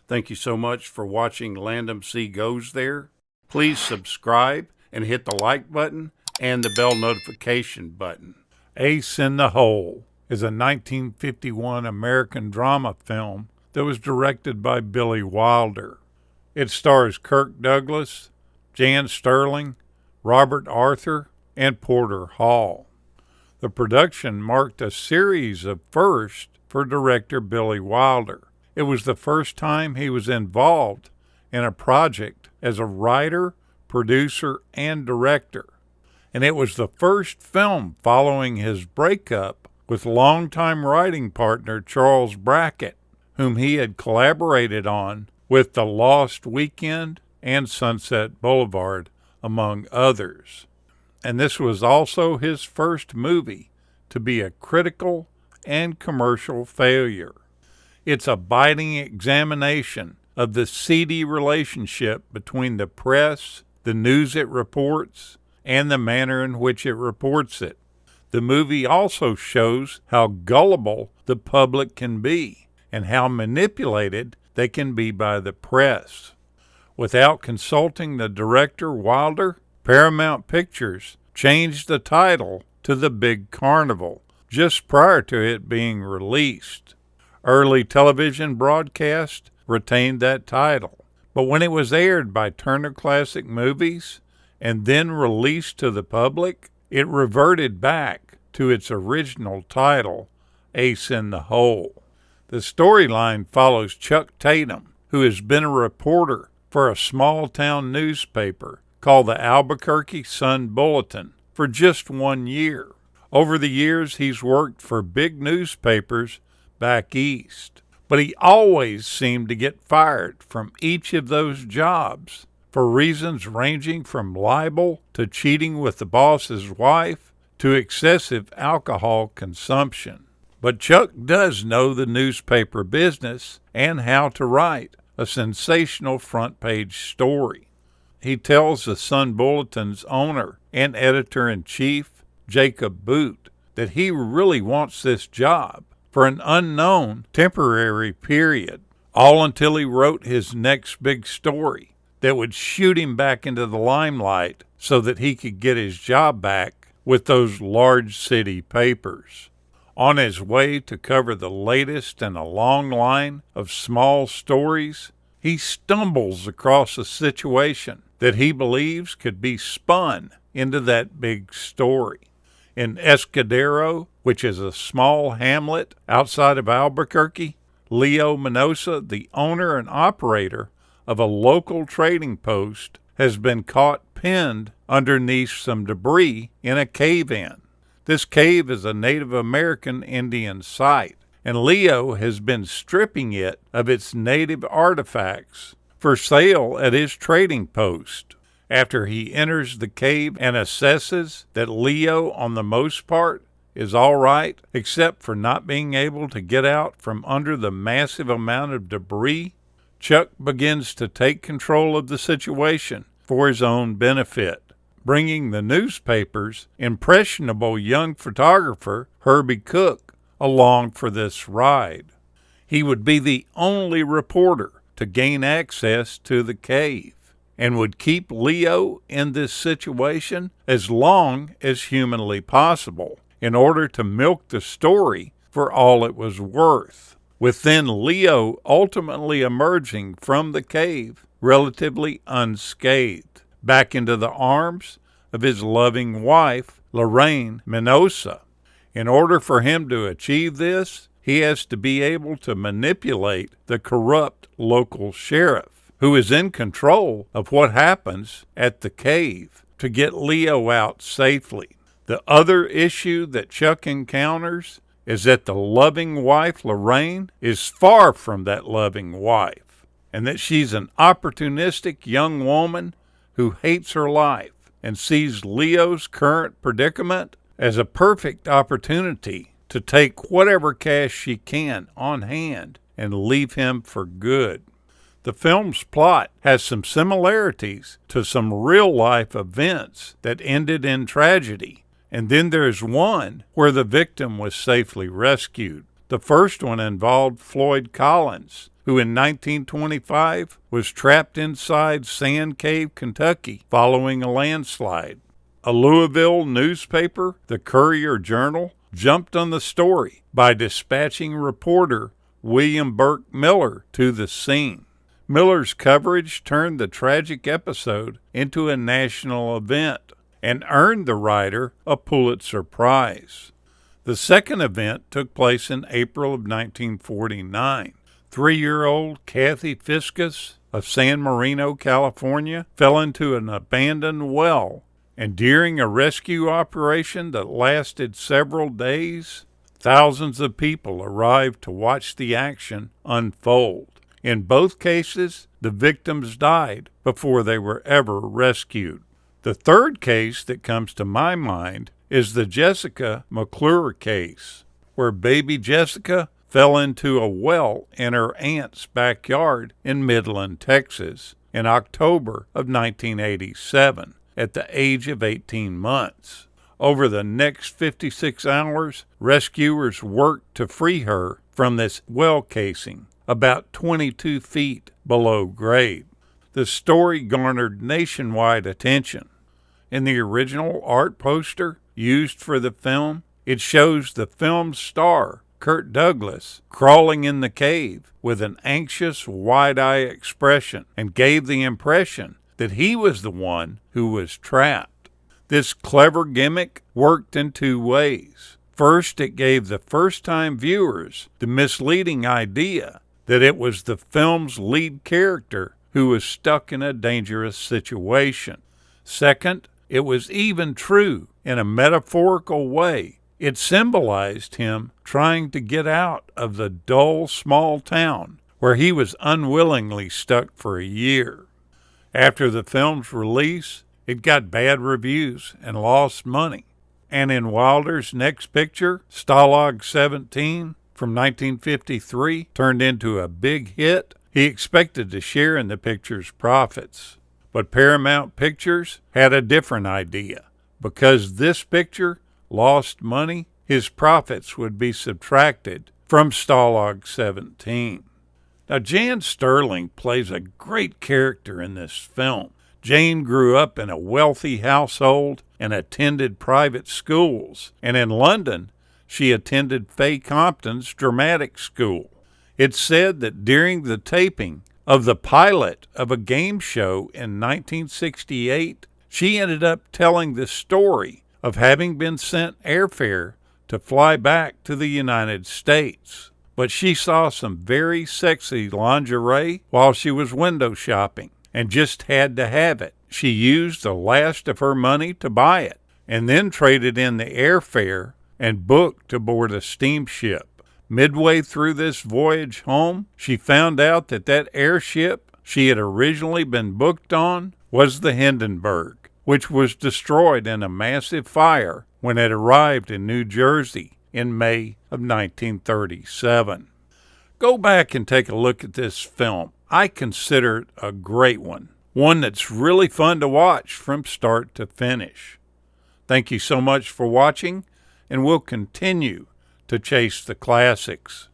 Thank you so much for watching Landumc Goes There. Please subscribe and hit the like button and the bell notification button. Ace in the Hole is a 1951 American drama film that was directed by Billy Wilder. It stars Kirk Douglas, Jan Sterling, Robert Arthur, and Porter Hall. The production marked a series of firsts for director Billy Wilder. It was the first time he was involved in a project as a writer, producer, and director. And it was the first film following his breakup with longtime writing partner Charles Brackett, whom he had collaborated on with The Lost Weekend and Sunset Boulevard, among others. And this was also his first movie to be a critical and commercial failure. It's a biting examination of the seedy relationship between the press, the news it reports, and the manner in which it reports it. The movie also shows how gullible the public can be and how manipulated they can be by the press. Without consulting the director Wilder, Paramount Pictures changed the title to The Big Carnival just prior to it being released. Early television broadcasts retained that title, but when it was aired by Turner Classic Movies and then released to the public, it reverted back to its original title, Ace in the Hole. The storyline follows Chuck Tatum, who has been a reporter for a small-town newspaper called the Albuquerque Sun-Bulletin for just 1 year. Over the years, he's worked for big newspapers back east, but he always seemed to get fired from each of those jobs for reasons ranging from libel to cheating with the boss's wife to excessive alcohol consumption. But Chuck does know the newspaper business and how to write a sensational front-page story. He tells the Sun-Bulletin's owner and editor-in-chief, Jacob Boot, that he really wants this job for an unknown temporary period, all until he wrote his next big story that would shoot him back into the limelight so that he could get his job back with those large city papers. On his way to cover the latest in a long line of small stories, he stumbles across a situation that he believes could be spun into that big story. In Escudero, which is a small hamlet outside of Albuquerque, Leo Minosa, the owner and operator of a local trading post, has been caught pinned underneath some debris in a cave-in. This cave is a Native American Indian site, and Leo has been stripping it of its native artifacts for sale at his trading post. After he enters the cave and assesses that Leo, on the most part, is all right, except for not being able to get out from under the massive amount of debris, Chuck begins to take control of the situation for his own benefit, bringing the newspaper's impressionable young photographer, Herbie Cook, along for this ride. He would be the only reporter to gain access to the cave, and would keep Leo in this situation as long as humanly possible in order to milk the story for all it was worth, with then Leo ultimately emerging from the cave relatively unscathed, back into the arms of his loving wife, Lorraine Minosa. In order for him to achieve this, he has to be able to manipulate the corrupt local sheriff, who is in control of what happens at the cave, to get Leo out safely. The other issue that Chuck encounters is that the loving wife, Lorraine, is far from that loving wife, and that she's an opportunistic young woman who hates her life and sees Leo's current predicament as a perfect opportunity to take whatever cash she can on hand and leave him for good. The film's plot has some similarities to some real-life events that ended in tragedy, and then there's one where the victim was safely rescued. The first one involved Floyd Collins, who in 1925 was trapped inside Sand Cave, Kentucky, following a landslide. A Louisville newspaper, the Courier-Journal, jumped on the story by dispatching reporter William Burke Miller to the scene. Miller's coverage turned the tragic episode into a national event and earned the writer a Pulitzer Prize. The second event took place in April of 1949. 3-year-old Kathy Fiscus of San Marino, California, fell into an abandoned well, and during a rescue operation that lasted several days, thousands of people arrived to watch the action unfold. In both cases, the victims died before they were ever rescued. The third case that comes to my mind is the Jessica McClure case, where baby Jessica fell into a well in her aunt's backyard in Midland, Texas, in October of 1987, at the age of 18 months. Over the next 56 hours, rescuers worked to free her from this well casing, about 22 feet below grade. The story garnered nationwide attention. In the original art poster used for the film, it shows the film's star, Kirk Douglas, crawling in the cave with an anxious, wide-eyed expression, and gave the impression that he was the one who was trapped. This clever gimmick worked in two ways. First, it gave the first-time viewers the misleading idea that it was the film's lead character who was stuck in a dangerous situation. Second, it was even true in a metaphorical way. It symbolized him trying to get out of the dull, small town where he was unwillingly stuck for a year. After the film's release, it got bad reviews and lost money. And in Wilder's next picture, Stalag 17, from 1953, turned into a big hit. He expected to share in the picture's profits. But Paramount Pictures had a different idea. Because this picture lost money, his profits would be subtracted from Stalag 17. Now, Jan Sterling plays a great character in this film. Jane grew up in a wealthy household and attended private schools, and in London, she attended Faye Compton's dramatic school. It's said that during the taping of the pilot of a game show in 1968, she ended up telling the story of having been sent airfare to fly back to the United States. But she saw some very sexy lingerie while she was window shopping and just had to have it. She used the last of her money to buy it and then traded in the airfare and booked to board a steamship. Midway through this voyage home, she found out that that airship she had originally been booked on was the Hindenburg, which was destroyed in a massive fire when it arrived in New Jersey in May of 1937. Go back and take a look at this film. I consider it a great one that's really fun to watch from start to finish. Thank you so much for watching, and we'll continue to chase the classics.